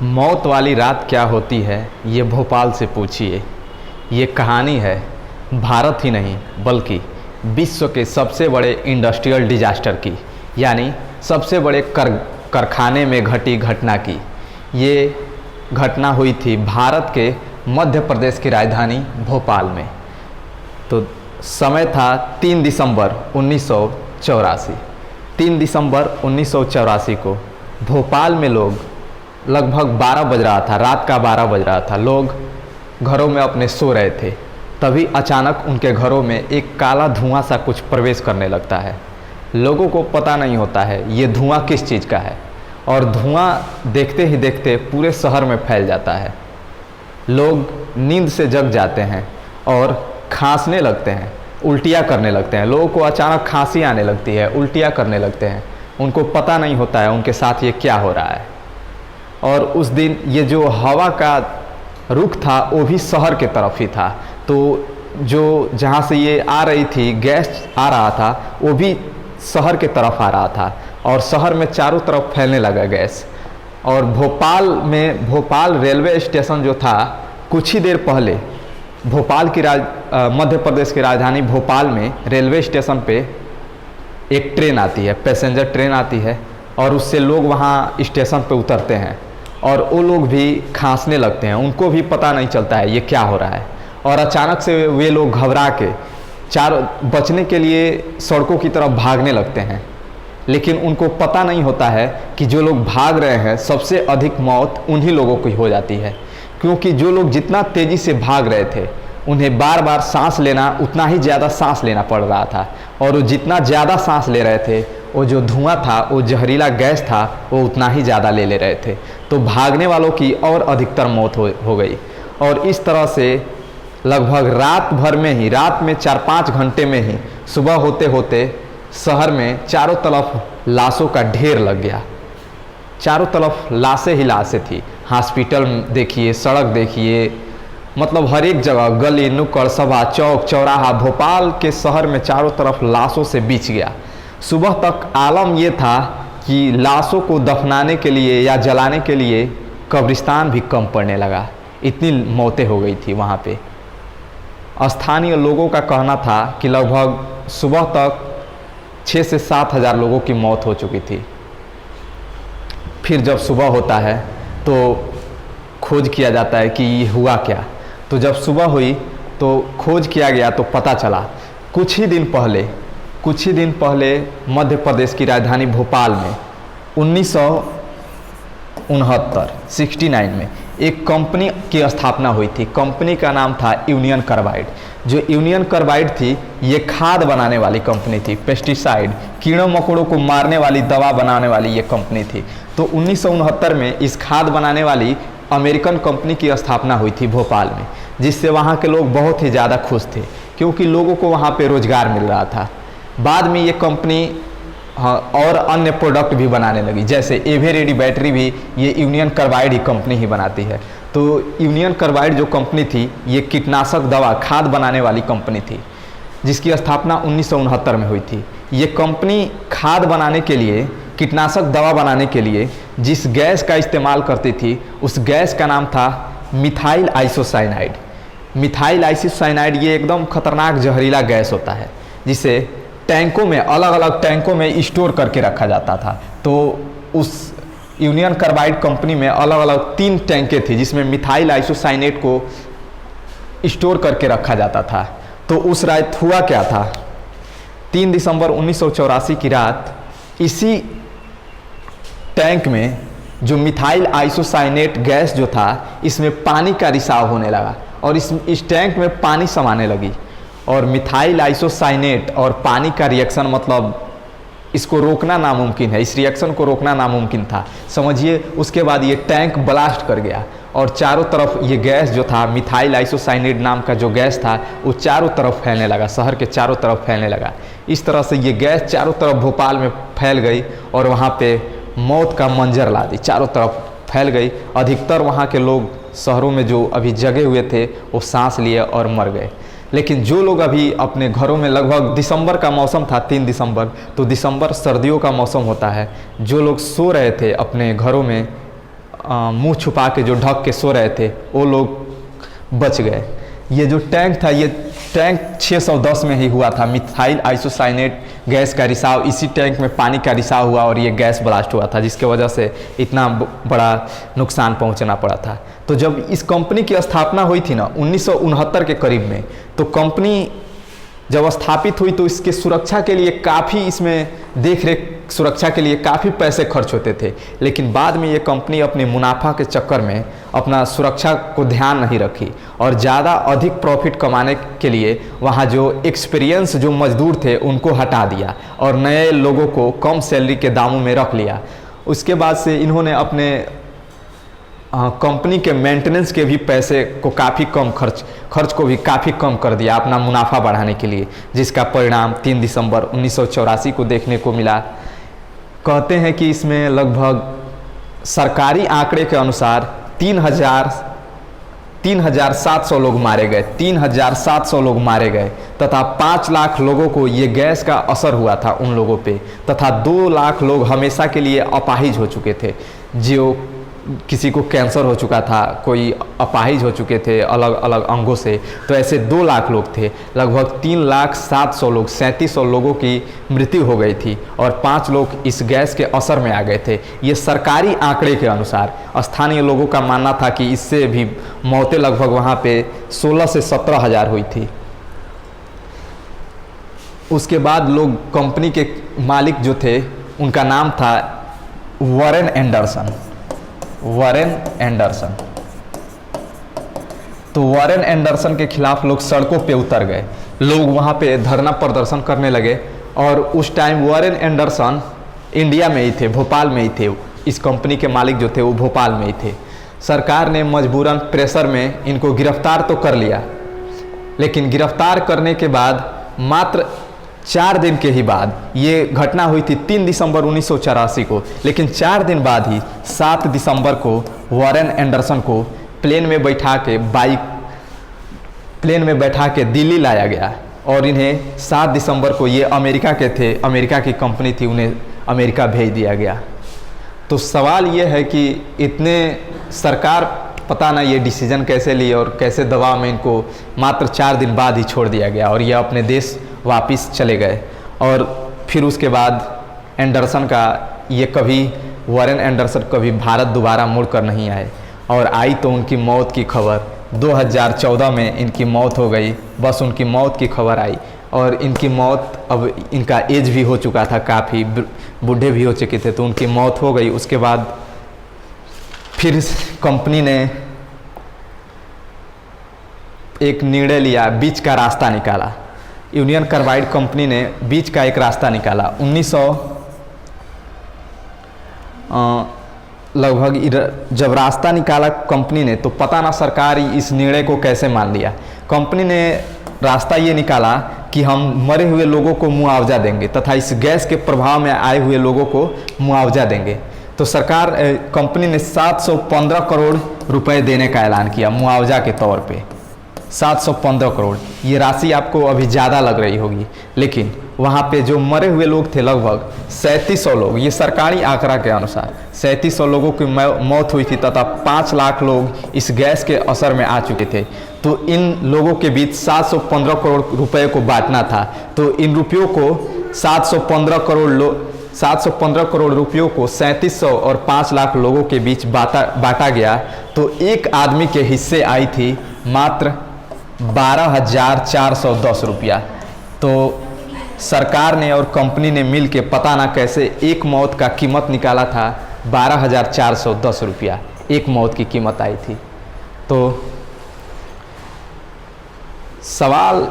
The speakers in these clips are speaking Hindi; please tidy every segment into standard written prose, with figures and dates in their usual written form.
मौत वाली रात क्या होती है ये भोपाल से पूछिए। ये कहानी है भारत ही नहीं बल्कि विश्व के सबसे बड़े इंडस्ट्रियल डिजास्टर की, यानी सबसे बड़े कारखाने में घटी घटना की। ये घटना हुई थी भारत के मध्य प्रदेश की राजधानी भोपाल में। तो समय था 3 दिसंबर 1984। 3 दिसंबर 1984 को भोपाल में लोग लगभग 12 बज रहा था, रात का 12 बज रहा था। लोग घरों में अपने सो रहे थे, तभी अचानक उनके घरों में एक काला धुआं सा कुछ प्रवेश करने लगता है। लोगों को पता नहीं होता है ये धुआं किस चीज़ का है, और धुआं देखते ही देखते पूरे शहर में फैल जाता है। लोग नींद से जग जाते हैं और खांसने लगते हैं, उल्टियाँ करने लगते हैं। लोगों को अचानक खांसी आने लगती है, उल्टियाँ करने लगते हैं। उनको पता नहीं होता है उनके साथ ये क्या हो रहा है। और उस दिन ये जो हवा का रुख था वो भी शहर के तरफ ही था। तो जो जहाँ से ये आ रही थी, गैस आ रहा था, वो भी शहर के तरफ आ रहा था और शहर में चारों तरफ फैलने लगा गैस। और भोपाल रेलवे स्टेशन जो था, कुछ ही देर पहले भोपाल की मध्य प्रदेश की राजधानी भोपाल में रेलवे स्टेशन पे एक ट्रेन आती है, पैसेंजर ट्रेन आती है, और उससे लोग वहाँ स्टेशन पे उतरते हैं और वो लोग भी खांसने लगते हैं। उनको भी पता नहीं चलता है ये क्या हो रहा है, और अचानक से वे लोग घबरा के बचने के लिए सड़कों की तरफ भागने लगते हैं। लेकिन उनको पता नहीं होता है कि जो लोग भाग रहे हैं सबसे अधिक मौत उन्हीं लोगों की हो जाती है, क्योंकि जो लोग जितना तेज़ी से भाग रहे थे उन्हें बार बार सांस लेना, उतना ही ज़्यादा सांस लेना पड़ रहा था। और वो जितना ज़्यादा सांस ले रहे थे, वो जो धुआं था, वो जहरीला गैस था, वो उतना ही ज़्यादा ले रहे थे। तो भागने वालों की और अधिकतर मौत हो गई। और इस तरह से लगभग रात भर में ही, रात में 4-5 घंटे में ही सुबह होते होते शहर में चारों तरफ लाशों का ढेर लग गया। चारों तरफ लाशें ही लाशें थी। हॉस्पिटल देखिए, सड़क देखिए, मतलब हर एक जगह, गली नुक्कड़, सभा, चौक चौराहा, भोपाल के शहर में चारों तरफ लाशों से बीछ गया। सुबह तक आलम ये था कि लाशों को दफनाने के लिए या जलाने के लिए कब्रिस्तान भी कम पड़ने लगा। इतनी मौतें हो गई थी वहाँ पे। स्थानीय लोगों का कहना था कि लगभग सुबह तक 6 से 7 हज़ार लोगों की मौत हो चुकी थी। फिर जब सुबह होता है तो खोज किया जाता है कि ये हुआ क्या। तो जब सुबह हुई तो खोज किया गया तो पता चला कुछ ही दिन पहले मध्य प्रदेश की राजधानी भोपाल में 1969 में एक कंपनी की स्थापना हुई थी। कंपनी का नाम था यूनियन कार्बाइड। जो यूनियन कार्बाइड थी, ये खाद बनाने वाली कंपनी थी, पेस्टिसाइड, कीड़ों मकोड़ों को मारने वाली दवा बनाने वाली ये कंपनी थी। तो 1969 में इस खाद बनाने वाली अमेरिकन कंपनी की स्थापना हुई थी भोपाल में, जिससे वहाँ के लोग बहुत ही ज़्यादा खुश थे, क्योंकि लोगों को वहाँ पे रोज़गार मिल रहा था। बाद में ये कंपनी और अन्य प्रोडक्ट भी बनाने लगी, जैसे एवरेडी बैटरी भी ये यूनियन कार्बाइड ही कंपनी ही बनाती है। तो यूनियन कार्बाइड जो कंपनी थी, ये कीटनाशक दवा, खाद बनाने वाली कंपनी थी, जिसकी स्थापना 1969 में हुई थी। ये कंपनी खाद बनाने के लिए, कीटनाशक दवा बनाने के लिए जिस गैस का इस्तेमाल करती थी, उस गैस का नाम था मिथाइल आइसोसाइनाइड। मिथाइल आइसोसाइनाइड ये एकदम खतरनाक जहरीला गैस होता है, जिसे टैंकों में, अलग अलग टैंकों में स्टोर करके रखा जाता था। तो उस यूनियन कार्बाइड कंपनी में अलग अलग 3 टैंकें थी जिसमें मिथाइल आइसोसाइनेट को स्टोर करके रखा जाता था। तो उस रात हुआ क्या था, 3 दिसंबर 1984 की रात इसी टैंक में जो मिथाइल आइसोसाइनेट गैस जो था, इसमें पानी का रिसाव होने लगा और इस टैंक में पानी समाने लगी। और मिथाइल आइसोसाइनेट और पानी का रिएक्शन, मतलब इसको रोकना नामुमकिन है, इस रिएक्शन को रोकना नामुमकिन था, समझिए। उसके बाद ये टैंक ब्लास्ट कर गया और चारों तरफ ये गैस जो था, मिथाइल आइसोसाइनेट नाम का जो गैस था, वो चारों तरफ फैलने लगा, शहर के चारों तरफ फैलने लगा। इस तरह से ये गैस चारों तरफ भोपाल में फैल गई और वहाँ पे मौत का मंजर ला दी, चारों तरफ फैल गई। अधिकतर वहाँ के लोग शहरों में जो अभी जगे हुए थे वो सांस लिए और मर गए। लेकिन जो लोग अभी अपने घरों में, लगभग दिसंबर का मौसम था, 3 दिसंबर, तो दिसंबर सर्दियों का मौसम होता है, जो लोग सो रहे थे अपने घरों में मुंह छुपा के जो ढक के सो रहे थे वो लोग बच गए। ये जो टैंक था, ये टैंक 610 में ही हुआ था। मिथाइल आइसोसाइनेट गैस का रिसाव, इसी टैंक में पानी का रिसाव हुआ और ये गैस ब्लास्ट हुआ था, जिसके वजह से इतना बड़ा नुकसान पहुंचना पड़ा था। तो जब इस कंपनी की स्थापना हुई थी ना 1969 के करीब में, तो कंपनी जब स्थापित हुई तो इसके सुरक्षा के लिए काफ़ी, इसमें देख रेख सुरक्षा के लिए काफ़ी पैसे खर्च होते थे। लेकिन बाद में ये कंपनी अपने मुनाफा के चक्कर में अपना सुरक्षा को ध्यान नहीं रखी और ज़्यादा अधिक प्रॉफिट कमाने के लिए वहाँ जो एक्सपीरियंस जो मजदूर थे उनको हटा दिया और नए लोगों को कम सैलरी के दामों में रख लिया। उसके बाद से इन्होंने अपने कंपनी के मेंटेनेंस के भी पैसे को काफ़ी कम खर्च को भी काफ़ी कम कर दिया अपना मुनाफा बढ़ाने के लिए, जिसका परिणाम 3 दिसंबर 1984 को देखने को मिला। कहते हैं कि इसमें लगभग सरकारी आंकड़े के अनुसार 3,700 लोग मारे गए, 3,700 लोग मारे गए तथा 5 लाख लोगों को ये गैस का असर हुआ था उन लोगों पे, तथा 2 लाख लोग हमेशा के लिए अपाहिज हो चुके थे। जो किसी को कैंसर हो चुका था, कोई अपाहिज हो चुके थे अलग अलग अंगों से, तो ऐसे 2 लाख लोग थे। लगभग 3,700 लोग, 3700 लोगों की मृत्यु हो गई थी और 5 लोग इस गैस के असर में आ गए थे। ये सरकारी आंकड़े के अनुसार। स्थानीय लोगों का मानना था कि इससे भी मौतें लगभग वहाँ पे 16 से 17 हज़ार हुई थी। उसके बाद लोग, कंपनी के मालिक जो थे उनका नाम था वॉरेन एंडरसन। तो वॉरेन एंडरसन के खिलाफ लोग सड़कों पे उतर गए, लोग वहाँ पे धरना प्रदर्शन करने लगे। और उस टाइम वॉरेन एंडरसन इंडिया में ही थे, भोपाल में ही थे। इस कंपनी के मालिक जो थे वो भोपाल में ही थे। सरकार ने मजबूरन प्रेशर में इनको गिरफ्तार तो कर लिया, लेकिन गिरफ्तार करने के बाद मात्र 4 दिन के ही बाद, ये घटना हुई थी 3 दिसंबर 1984 को, लेकिन 4 दिन बाद ही 7 दिसंबर को वॉरेन एंडरसन को प्लेन में बैठा के दिल्ली लाया गया और इन्हें 7 दिसंबर को, ये अमेरिका के थे, अमेरिका की कंपनी थी, उन्हें अमेरिका भेज दिया गया। तो सवाल ये है कि इतने सरकार पता ना ये डिसीजन कैसे ली और कैसे दबाव में इनको मात्र 4 दिन बाद ही छोड़ दिया गया और ये अपने देश वापस चले गए। और फिर उसके बाद एंडरसन का वॉरेन एंडरसन कभी भारत दोबारा मुड़कर नहीं आए, और आई तो उनकी मौत की खबर 2014 में इनकी मौत हो गई। बस उनकी मौत की खबर आई और इनकी मौत, अब इनका एज भी हो चुका था, काफ़ी बूढ़े भी हो चुके थे, तो उनकी मौत हो गई। उसके बाद फिर कंपनी ने एक निर्णय लिया, बीच का रास्ता निकाला। यूनियन कार्बाइड कंपनी ने बीच का एक रास्ता निकाला। 1900 लगभग जब रास्ता निकाला कंपनी ने, तो पता ना सरकार इस निर्णय को कैसे मान लिया। कंपनी ने रास्ता ये निकाला कि हम मरे हुए लोगों को मुआवजा देंगे तथा इस गैस के प्रभाव में आए हुए लोगों को मुआवजा देंगे। तो कंपनी ने 715 करोड़ रुपए देने का ऐलान किया मुआवजा के तौर पे। 715 करोड़, ये राशि आपको अभी ज़्यादा लग रही होगी, लेकिन वहाँ पे जो मरे हुए लोग थे लगभग 3700 लोग, ये सरकारी आंकड़ा के अनुसार 3700 लोगों की मौत हुई थी तथा 5 लाख लोग इस गैस के असर में आ चुके थे। तो इन लोगों के बीच 715 करोड़ रुपए को बांटना था। तो इन रुपयों को 715 करोड़ रुपयों को 3700 और 5 लाख लोगों के बीच बांटा गया। तो एक आदमी के हिस्से आई थी मात्र 12,410 रुपया। तो सरकार ने और कंपनी ने मिल के पता ना कैसे एक मौत का कीमत निकाला था 12,410 रुपया, एक मौत की कीमत आई थी। तो सवाल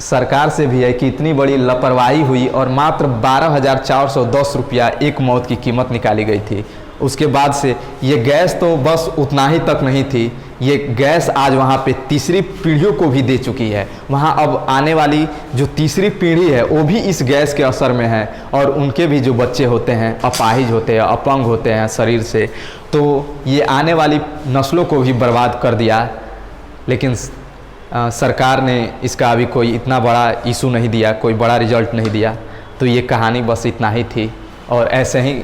सरकार से भी है कि इतनी बड़ी लापरवाही हुई और मात्र 12,410 रुपया एक मौत की कीमत निकाली गई थी। उसके बाद से ये गैस तो बस उतना ही तक नहीं थी, ये गैस आज वहाँ पे तीसरी पीढ़ियों को भी दे चुकी है। वहाँ अब आने वाली जो तीसरी पीढ़ी है वो भी इस गैस के असर में है और उनके भी जो बच्चे होते हैं अपाहिज होते हैं, अपंग होते हैं शरीर से, तो ये आने वाली नस्लों को भी बर्बाद कर दिया। लेकिन सरकार ने इसका अभी कोई इतना बड़ा इशू नहीं दिया, कोई बड़ा रिजल्ट नहीं दिया। तो ये कहानी बस इतना ही थी और ऐसे ही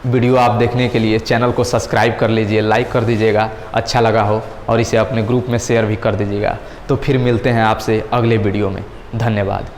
वीडियो आप देखने के लिए चैनल को सब्सक्राइब कर लीजिए, लाइक कर दीजिएगा अच्छा लगा हो, और इसे अपने ग्रुप में शेयर भी कर दीजिएगा। तो फिर मिलते हैं आपसे अगले वीडियो में। धन्यवाद।